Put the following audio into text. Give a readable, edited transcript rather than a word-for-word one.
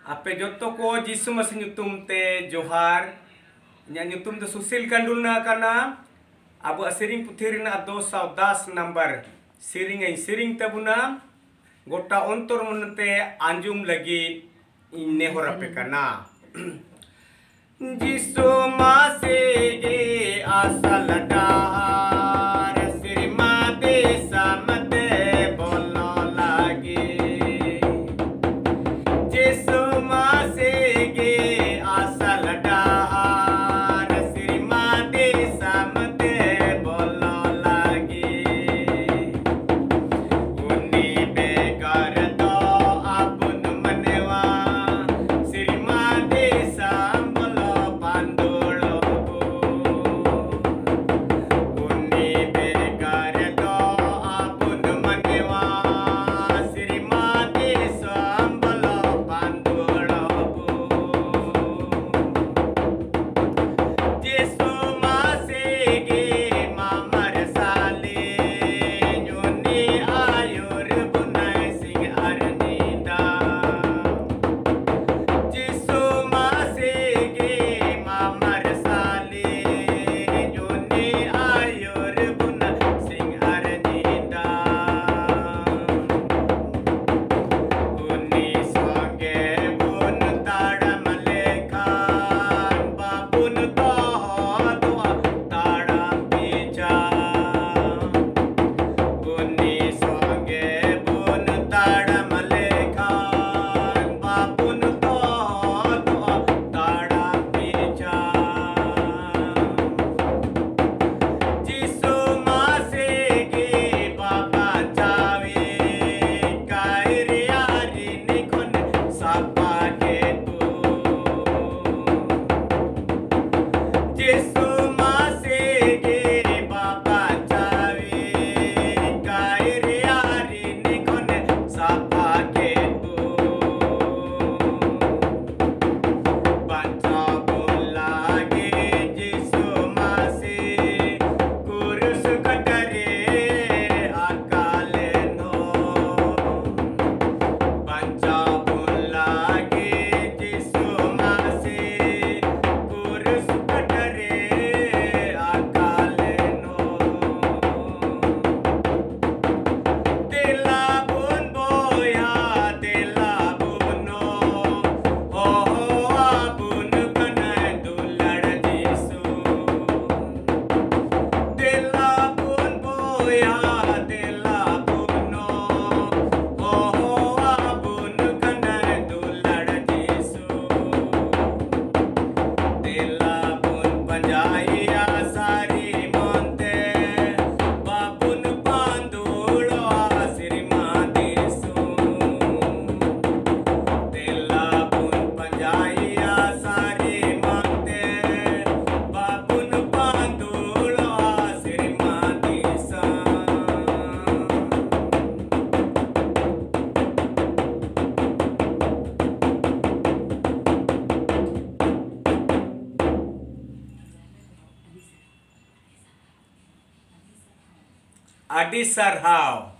Ape joto ko Jisu mas nyutum te Johar. Nya nyutum te Susil kandulna kana. Abu asiring putirin ado saudas number. Siring ay siring tabuna. Gota ontor menete anjum lagi nehorape kana. Jisu masih asal dahar sirmate samate bolo lagi. Jisu masih asal dahar sirmate samate bolo lagi. Uni begar to apun menewa sirmate sambalo pandolo bu. Uni begar to apun menewa sirmate sambalo pandolo bu. Jisu masih mamar salin uni ayur bunai sing arnida. Jisu masih mamar salin uni ayur bunai sing arnida. Uni songe bun tadam lekhan babun toh doa tadam picha. Uni songe bun tadam lekhan babun toh doa tadam picha. Jisu masih bapa cawi kairi hari nikon sapa ketu. Jisu masih bapa cawi kairi hari nikon sapa ketu. Baca lagi Jisu masih kurus kadare akaleno. Baca lagi Jisu masih kurus kadare akaleno. Tela bun boya tela buno. Oh abun kanai dular Jisu. Tela bun boya tela buno. Oh abun kanai dular Jisu. Tela bun panjaya sari monte. Babun pandulo sirmadisu. Tela bun panjaya sari monte. Babun pandulo sirmadisa. Adi sarhau.